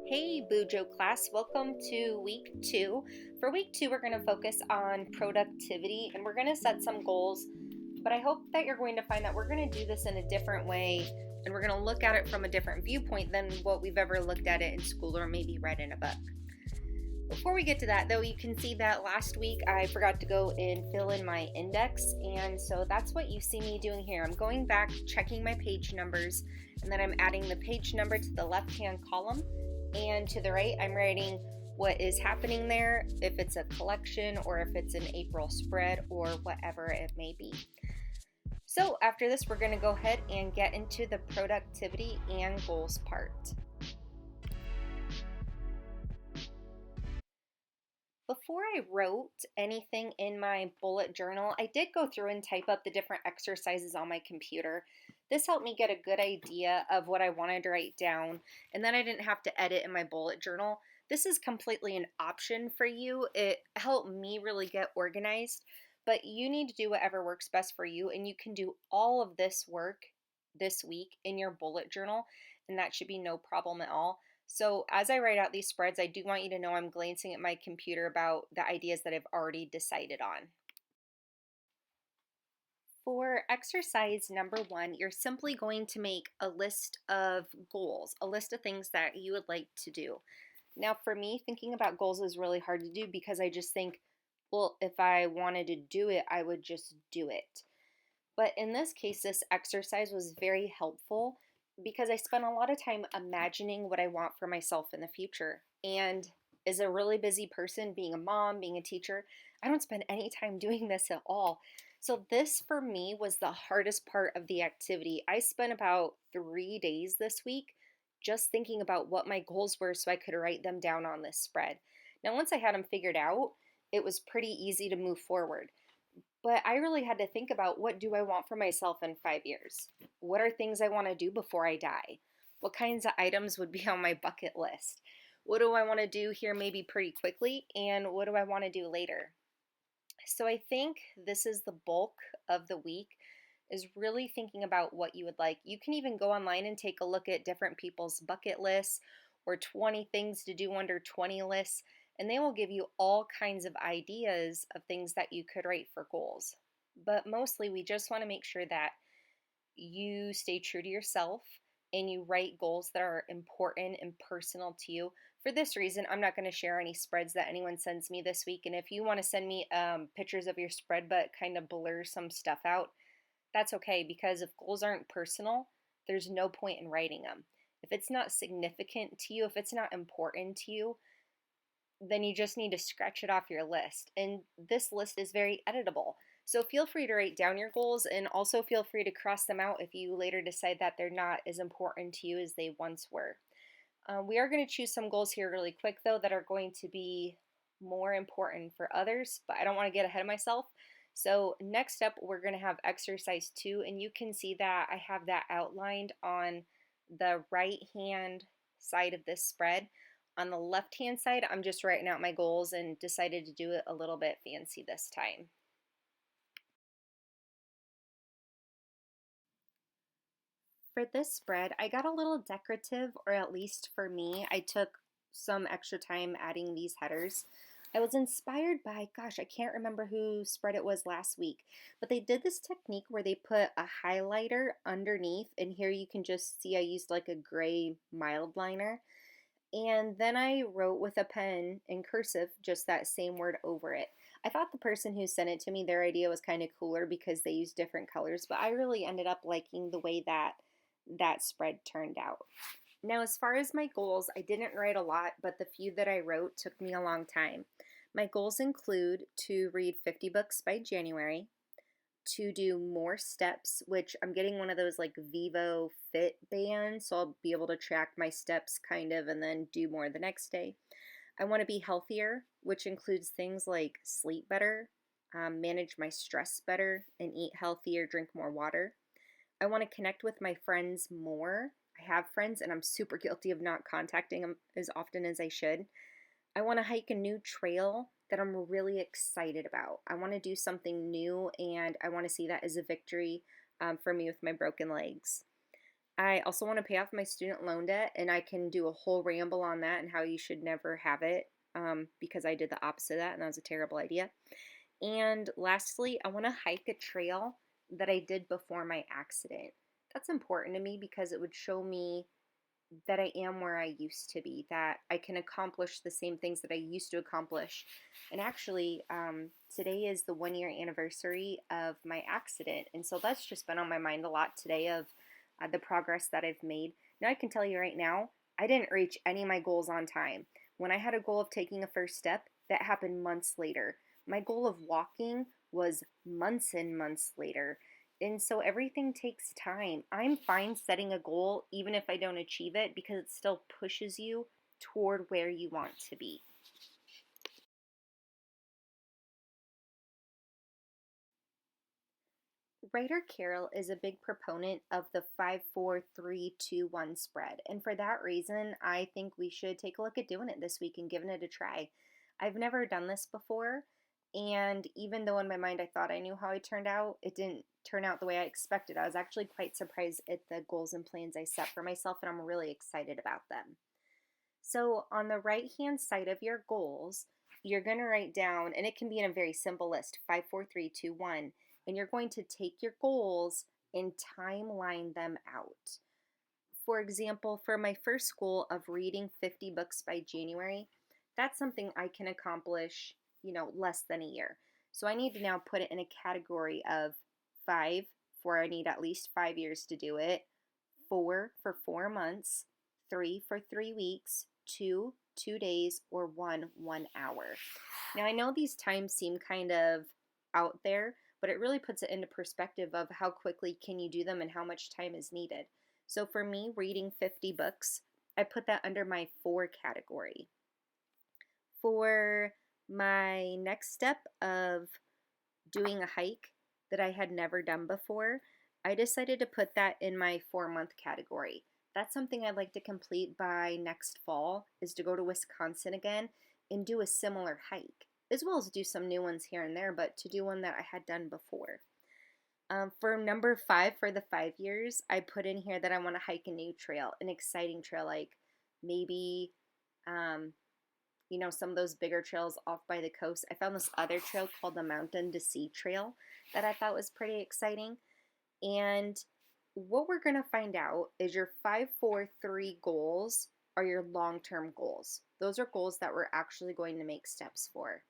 Hey BuJo class, welcome to week 2. For week 2, we're going to focus on productivity and we're going to set some goals. But I hope that you're going to find that we're going to do this in a different way and we're going to look at it from a different viewpoint than what we've ever looked at it in school or maybe read in a book. Before we get to that, though, you can see that last week I forgot to go and fill in my index, and so that's what you see me doing here. I'm going back, checking my page numbers, and then I'm adding the page number to the left-hand column, and to the right, I'm writing what is happening there, if it's a collection or if it's an April spread or whatever it may be. So after this, we're going to go ahead and get into the productivity and goals part. Before I wrote anything in my bullet journal, I did go through and type up the different exercises on my computer. This helped me get a good idea of what I wanted to write down, and then I didn't have to edit in my bullet journal. This is completely an option for you. It helped me really get organized, but you need to do whatever works best for you, and you can do all of this work this week in your bullet journal, and that should be no problem at all. So as I write out these spreads, I do want you to know I'm glancing at my computer about the ideas that I've already decided on. For exercise number 1, you're simply going to make a list of goals, a list of things that you would like to do. Now for me, thinking about goals is really hard to do because I just think, well, if I wanted to do it, I would just do it. But in this case, this exercise was very helpful because I spent a lot of time imagining what I want for myself in the future. And as a really busy person, being a mom, being a teacher, I don't spend any time doing this at all. So this for me was the hardest part of the activity. I spent about 3 days this week just thinking about what my goals were so I could write them down on this spread. Now, once I had them figured out, it was pretty easy to move forward. But I really had to think about, what do I want for myself in 5 years? What are things I want to do before I die? What kinds of items would be on my bucket list? What do I want to do here maybe pretty quickly? And what do I want to do later? So I think this is the bulk of the week, is really thinking about what you would like. You can even go online and take a look at different people's bucket lists or 20 things to do under 20 lists, and they will give you all kinds of ideas of things that you could write for goals. But mostly we just want to make sure that you stay true to yourself and you write goals that are important and personal to you. For this reason, I'm not going to share any spreads that anyone sends me this week. And if you want to send me pictures of your spread but kind of blur some stuff out, that's okay, because if goals aren't personal, there's no point in writing them. If it's not significant to you, if it's not important to you, then you just need to scratch it off your list. And this list is very editable. So feel free to write down your goals and also feel free to cross them out if you later decide that they're not as important to you as they once were. We are going to choose some goals here really quick though that are going to be more important for others, but I don't want to get ahead of myself. So next up, we're going to have exercise 2, and you can see that I have that outlined on the right hand side of this spread. On the left hand side, I'm just writing out my goals and decided to do it a little bit fancy this time. For this spread, I got a little decorative, or at least for me, I took some extra time adding these headers. I was inspired by, gosh, I can't remember whose spread it was last week, but they did this technique where they put a highlighter underneath, and here you can just see I used like a gray mild liner. And then I wrote with a pen in cursive just that same word over it. I thought the person who sent it to me, their idea was kind of cooler because they used different colors, but I really ended up liking the way that spread turned out. Now, as far as my goals, I didn't write a lot, but the few that I wrote took me a long time. My goals include to read 50 books by January, to do more steps, which I'm getting one of those like Vivo Fit bands, so I'll be able to track my steps kind of and then do more the next day. I want to be healthier, which includes things like sleep better, manage my stress better, and eat healthier, drink more water. I want to connect with my friends more. I have friends and I'm super guilty of not contacting them as often as I should. I want to hike a new trail that I'm really excited about. I want to do something new and I want to see that as a victory for me with my broken legs. I also want to pay off my student loan debt, and I can do a whole ramble on that and how you should never have it, because I did the opposite of that, and that was a terrible idea. And lastly, I want to hike a trail that I did before my accident. That's important to me because it would show me that I am where I used to be, that I can accomplish the same things that I used to accomplish. And actually, today is the 1 year anniversary of my accident. And so that's just been on my mind a lot today of the progress that I've made. Now, I can tell you right now, I didn't reach any of my goals on time. When I had a goal of taking a first step, that happened months later. My goal of walking was months and months later. And so everything takes time. I'm fine setting a goal even if I don't achieve it because it still pushes you toward where you want to be. Writer Carroll is a big proponent of the 5-4-3-2-1 spread. And for that reason, I think we should take a look at doing it this week and giving it a try. I've never done this before. And even though in my mind I thought I knew how it turned out, it didn't turn out the way I expected. I was actually quite surprised at the goals and plans I set for myself, and I'm really excited about them. So, on the right hand side of your goals, you're going to write down, and it can be in a very simple list 5-4-3-2-1, and you're going to take your goals and timeline them out. For example, for my first goal of reading 50 books by January, that's something I can accomplish, less than a year. So I need to now put it in a category of 5, for I need at least 5 years to do it, 4 for 4 months, 3 for 3 weeks, 2 2 days, or 1 1 hour. Now I know these times seem kind of out there, but it really puts it into perspective of how quickly can you do them and how much time is needed. So for me, reading 50 books, I put that under my 4 category. For my next step of doing a hike that I had never done before, I decided to put that in my 4 month category. That's something I'd like to complete by next fall, is to go to Wisconsin again and do a similar hike, as well as do some new ones here and there, but to do one that I had done before. For number 5, for the 5 years, I put in here that I want to hike a new trail, an exciting trail, like maybe, some of those bigger trails off by the coast. I found this other trail called the Mountain to Sea Trail that I thought was pretty exciting. And what we're going to find out is your 5-4-3 goals are your long-term goals. Those are goals that we're actually going to make steps for.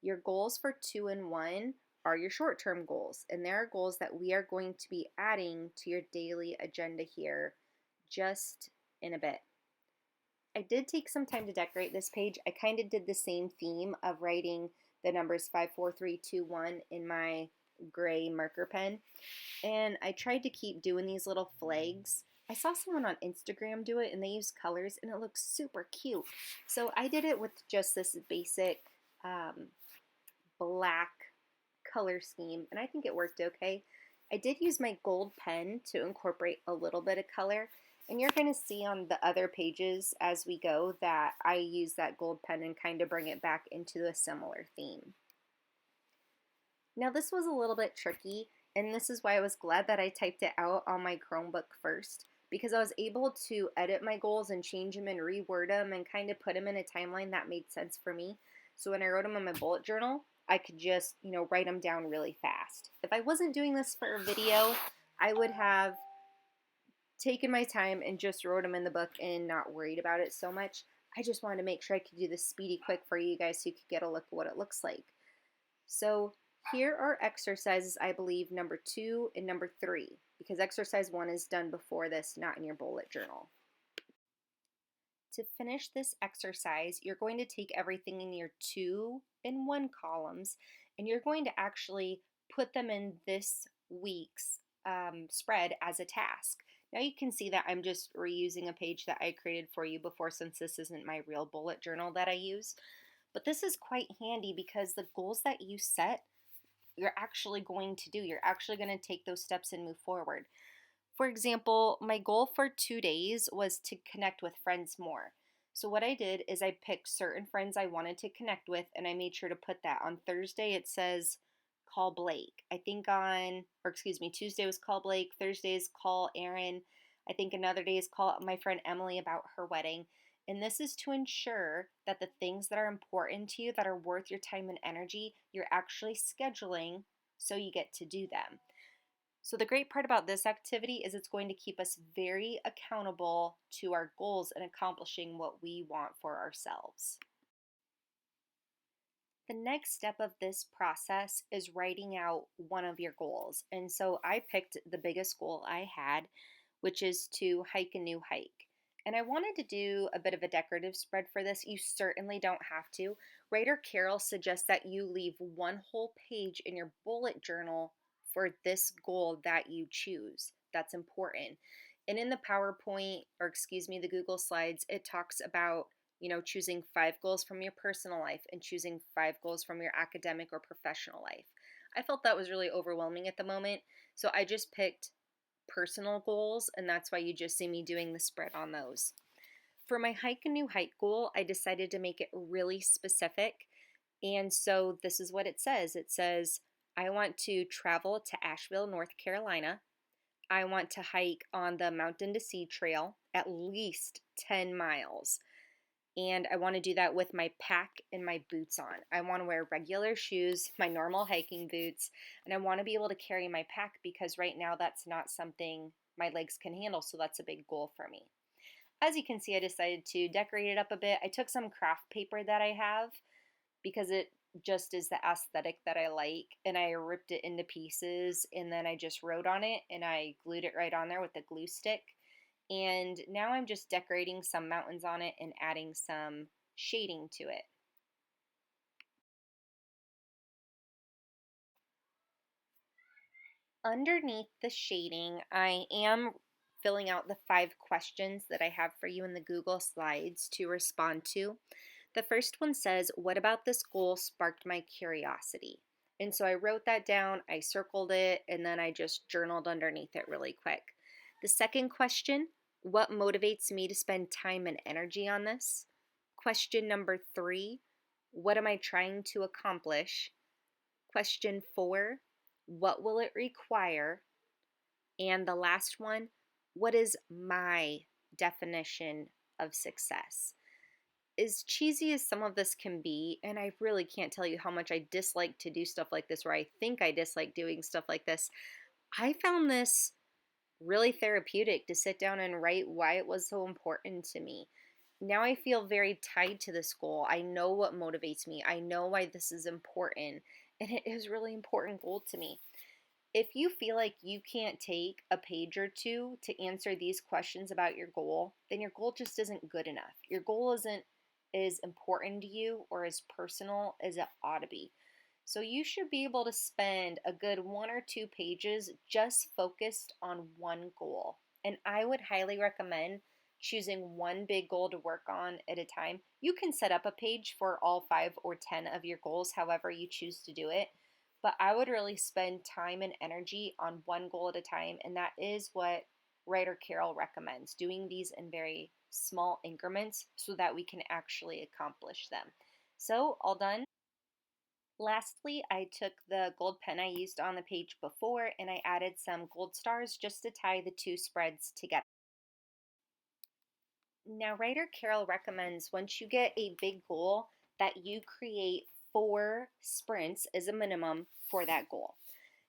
Your goals for 2 and 1 are your short-term goals, and there are goals that we are going to be adding to your daily agenda here just in a bit. I did take some time to decorate this page. I kind of did the same theme of writing the numbers 5-4-3-2-1 in my gray marker pen, and I tried to keep doing these little flags. I saw someone on Instagram do it, and they use colors, and it looks super cute. So I did it with just this basic black color scheme, and I think it worked okay. I did use my gold pen to incorporate a little bit of color, and you're going to see on the other pages as we go that I use that gold pen and kind of bring it back into a similar theme. Now this was a little bit tricky, and this is why I was glad that I typed it out on my Chromebook first, because I was able to edit my goals and change them and reword them and kind of put them in a timeline that made sense for me. So when I wrote them in my bullet journal, I could just, write them down really fast. If I wasn't doing this for a video, I would have taken my time and just wrote them in the book and not worried about it so much. I just wanted to make sure I could do this speedy quick for you guys so you could get a look at what it looks like. So here are exercises, I believe, number 2 and number 3, because exercise 1 is done before this, not in your bullet journal. To finish this exercise, you're going to take everything in your 2 and 1 columns, and you're going to actually put them in this week's spread as a task. Now you can see that I'm just reusing a page that I created for you before, since this isn't my real bullet journal that I use. But this is quite handy because the goals that you set, you're actually going to do. You're actually going to take those steps and move forward. For example, my goal for 2 days was to connect with friends more. So what I did is I picked certain friends I wanted to connect with, and I made sure to put that. On Thursday it says call Blake. Tuesday was call Blake, Thursday is call Aaron. I think another day is call my friend Emily about her wedding. And this is to ensure that the things that are important to you, that are worth your time and energy, you're actually scheduling so you get to do them. So, the great part about this activity is it's going to keep us very accountable to our goals and accomplishing what we want for ourselves. The next step of this process is writing out one of your goals. And so I picked the biggest goal I had, which is to hike a new hike. And I wanted to do a bit of a decorative spread for this. You certainly don't have to. Writer Carol suggests that you leave one whole page in your bullet journal for this goal that you choose. That's important. And in the PowerPoint, or excuse me, the Google Slides, it talks about choosing 5 goals from your personal life and choosing 5 goals from your academic or professional life. I felt that was really overwhelming at the moment, so I just picked personal goals, and that's why you just see me doing the spread on those. For my hike a new hike goal, I decided to make it really specific, and so this is what it says. It says, I want to travel to Asheville, North Carolina. I want to hike on the Mountain to Sea Trail at least 10 miles. And I want to do that with my pack and my boots on. I want to wear regular shoes, my normal hiking boots, and I want to be able to carry my pack because right now that's not something my legs can handle, so that's a big goal for me. As you can see, I decided to decorate it up a bit. I took some craft paper that I have because it just is the aesthetic that I like, and I ripped it into pieces and then I just wrote on it and I glued it right on there with a glue stick. And now I'm just decorating some mountains on it and adding some shading to it. Underneath the shading, I am filling out the 5 questions that I have for you in the Google Slides to respond to. The first one says, what about this goal sparked my curiosity? And so I wrote that down, I circled it, and then I just journaled underneath it really quick. The second question, what motivates me to spend time and energy on this? Question number 3, what am I trying to accomplish? Question 4, what will it require? And the last one, what is my definition of success? As cheesy as some of this can be, and I really can't tell you how much I dislike to do stuff like this, or I think I dislike doing stuff like this, I found this really therapeutic to sit down and write why it was so important to me. Now I feel very tied to this goal. I know what motivates me. I know why this is important, and it is a really important goal to me. If you feel like you can't take a page or two to answer these questions about your goal, then your goal just isn't good enough. Your goal isn't as important to you or as personal as it ought to be. So you should be able to spend a good 1 or 2 pages just focused on one goal. And I would highly recommend choosing one big goal to work on at a time. You can set up a page for all 5 or 10 of your goals, however you choose to do it. But I would really spend time and energy on one goal at a time, and that is what writer Carol recommends, doing these in very small increments so that we can actually accomplish them. So, all done. Lastly, I took the gold pen I used on the page before and I added some gold stars just to tie the 2 spreads together. Now, writer Carol recommends once you get a big goal that you create 4 sprints as a minimum for that goal.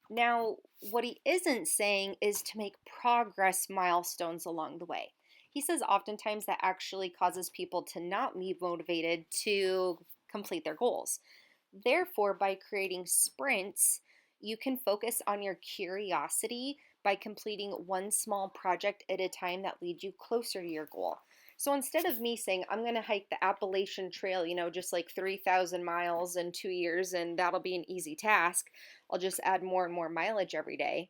Now, what he isn't saying is to make progress milestones along the way. He says oftentimes that actually causes people to not be motivated to complete their goals. Therefore, by creating sprints, you can focus on your curiosity by completing one small project at a time that leads you closer to your goal. So instead of me saying, I'm going to hike the Appalachian Trail, just like 3,000 miles in 2 years, and that'll be an easy task, I'll just add more and more mileage every day.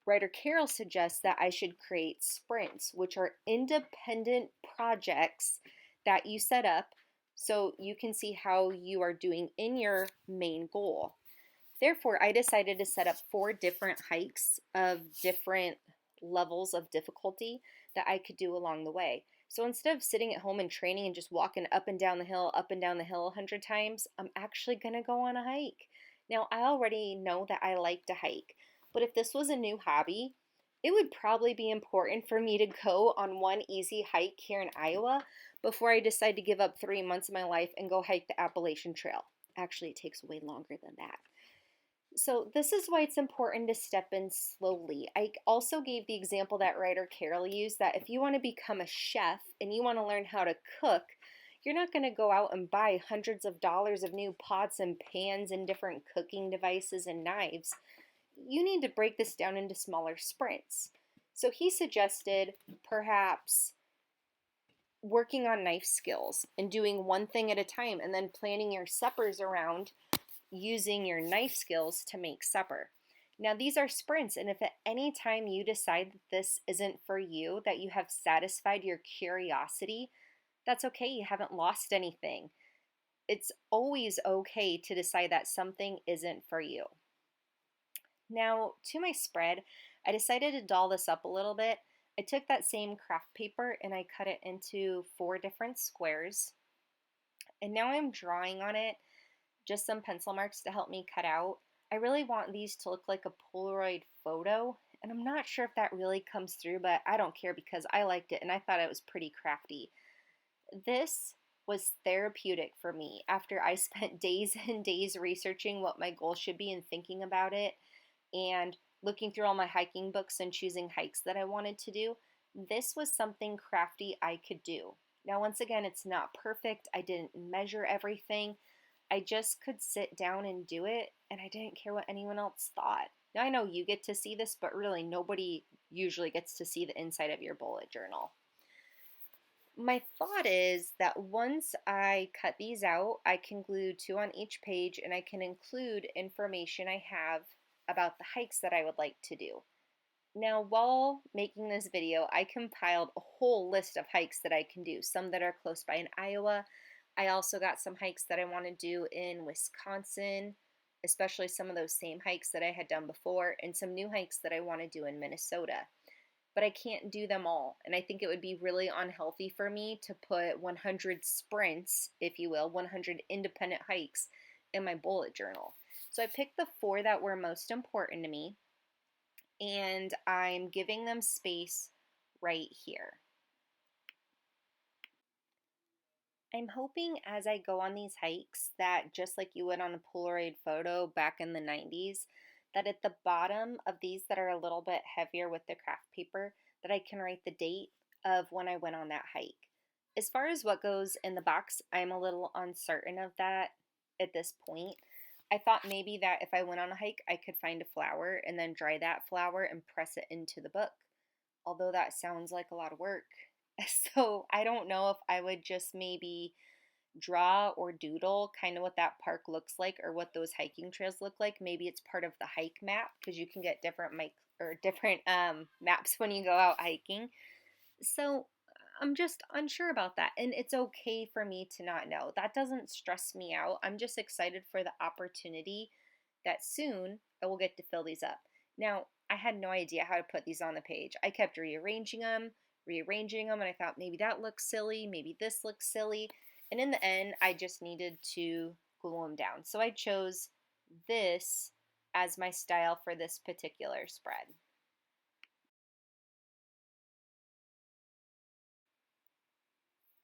Writer Carol suggests that I should create sprints, which are independent projects that you set up so you can see how you are doing in your main goal. Therefore, I decided to set up 4 different hikes of different levels of difficulty that I could do along the way. So instead of sitting at home and training and just walking up and down the hill, 100 times, I'm actually going to go on a hike. Now, I already know that I like to hike, but if this was a new hobby, It would probably be important for me to go on one easy hike here in Iowa before I decide to give up 3 months of my life and go hike the Appalachian Trail. Actually, it takes way longer than that. So, this is why it's important to step in slowly. I also gave the example that writer Carol used that if you want to become a chef and you want to learn how to cook, you're not going to go out and buy hundreds of dollars of new pots and pans and different cooking devices and knives. You need to break this down into smaller sprints. So he suggested perhaps working on knife skills and doing one thing at a time and then planning your suppers around using your knife skills to make supper. Now, these are sprints, and if at any time you decide that this isn't for you, that you have satisfied your curiosity, that's okay. You haven't lost anything. It's always okay to decide that something isn't for you. Now, to my spread, I decided to doll this up a little bit. I took that same craft paper and I cut it into 4 different squares. And now I'm drawing on it just some pencil marks to help me cut out. I really want these to look like a Polaroid photo, and I'm not sure if that really comes through, but I don't care because I liked it and I thought it was pretty crafty. This was therapeutic for me after I spent days and days researching what my goal should be and thinking about it and looking through all my hiking books and choosing hikes that I wanted to do. This was something crafty I could do. Now, once again, it's not perfect. I didn't measure everything. I just could sit down and do it, and I didn't care what anyone else thought. Now, I know you get to see this, but really nobody usually gets to see the inside of your bullet journal. My thought is that once I cut these out, I can glue 2 on each page, and I can include information I have about the hikes that I would like to do. Now, while making this video, I compiled a whole list of hikes that I can do, some that are close by in Iowa. I also got some hikes that I want to do in Wisconsin, especially some of those same hikes that I had done before, and some new hikes that I want to do in Minnesota. But I can't do them all, and I think it would be really unhealthy for me to put 100 sprints, if you will, 100 independent hikes in my bullet journal. So I picked the 4 that were most important to me, and I'm giving them space right here. I'm hoping as I go on these hikes that just like you would on a Polaroid photo back in the 90s, that at the bottom of these that are a little bit heavier with the craft paper, that I can write the date of when I went on that hike. As far as what goes in the box, I'm a little uncertain of that at this point. I thought maybe that if I went on a hike, I could find a flower and then dry that flower and press it into the book, although that sounds like a lot of work. So I don't know if I would just maybe draw or doodle kind of what that park looks like or what those hiking trails look like. Maybe it's part of the hike map because you can get different maps when you go out hiking. So I'm just unsure about that, and it's okay for me to not know. That doesn't stress me out. I'm just excited for the opportunity that soon I will get to fill these up. Now, I had no idea how to put these on the page. I kept rearranging them, and I thought maybe that looks silly, maybe this looks silly. And in the end, I just needed to glue them down. So I chose this as my style for this particular spread.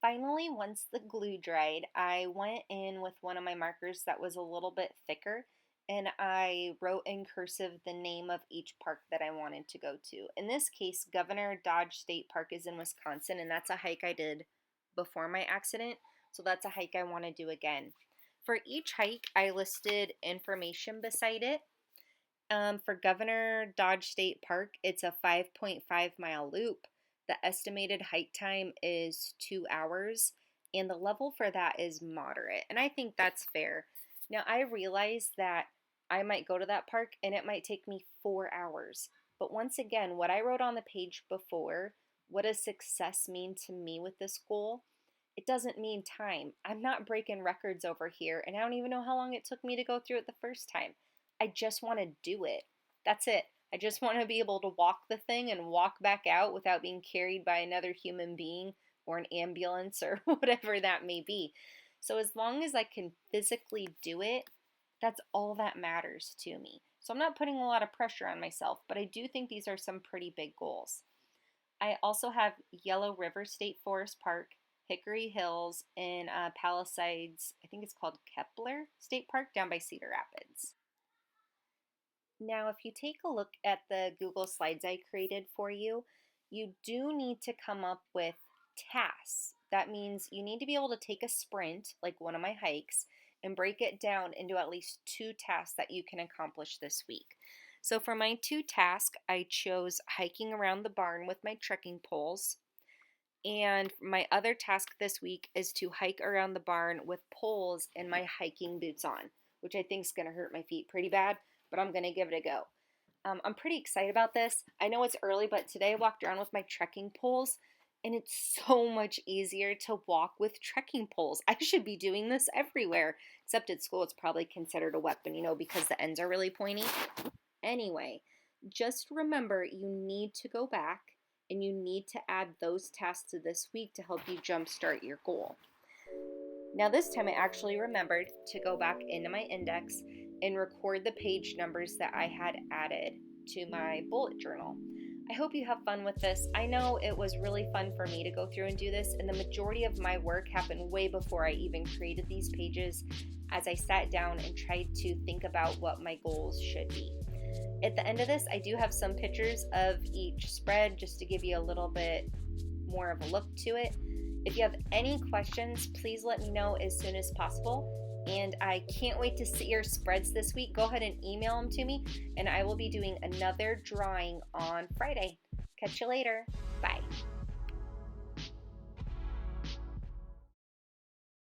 Finally, once the glue dried, I went in with one of my markers that was a little bit thicker and I wrote in cursive the name of each park that I wanted to go to. In this case, Governor Dodge State Park is in Wisconsin, and that's a hike I did before my accident, so that's a hike I want to do again. For each hike, I listed information beside it. For Governor Dodge State Park, it's a 5.5-mile loop. The estimated hike time is 2 hours, and the level for that is moderate, and I think that's fair. Now, I realize that I might go to that park and it might take me 4 hours, but once again, what I wrote on the page before, what does success mean to me with this goal? It doesn't mean time. I'm not breaking records over here, and I don't even know how long it took me to go through it the first time. I just want to do it. That's it. I just want to be able to walk the thing and walk back out without being carried by another human being or an ambulance or whatever that may be. So as long as I can physically do it, that's all that matters to me. So I'm not putting a lot of pressure on myself, but I do think these are some pretty big goals. I also have Yellow River State Forest Park, Hickory Hills, and Palisades, I think it's called Kepler State Park down by Cedar Rapids. Now, if you take a look at the Google Slides I created for you, you do need to come up with tasks. That means you need to be able to take a sprint, like one of my hikes, and break it down into at least 2 tasks that you can accomplish this week. So for my 2 tasks, I chose hiking around the barn with my trekking poles. And my other task this week is to hike around the barn with poles and my hiking boots on, which I think is going to hurt my feet pretty bad, but I'm going to give it a go. I'm pretty excited about this. I know it's early, but today I walked around with my trekking poles, and it's so much easier to walk with trekking poles. I should be doing this everywhere, except at school it's probably considered a weapon, because the ends are really pointy. Anyway, just remember you need to go back and you need to add those tasks to this week to help you jumpstart your goal. Now this time I actually remembered to go back into my index and record the page numbers that I had added to my bullet journal. I hope you have fun with this. I know it was really fun for me to go through and do this, and the majority of my work happened way before I even created these pages as I sat down and tried to think about what my goals should be. At the end of this, I do have some pictures of each spread just to give you a little bit more of a look to it. If you have any questions, please let me know as soon as possible. And I can't wait to see your spreads this week. Go ahead and email them to me, and I will be doing another drawing on Friday. Catch you later. Bye.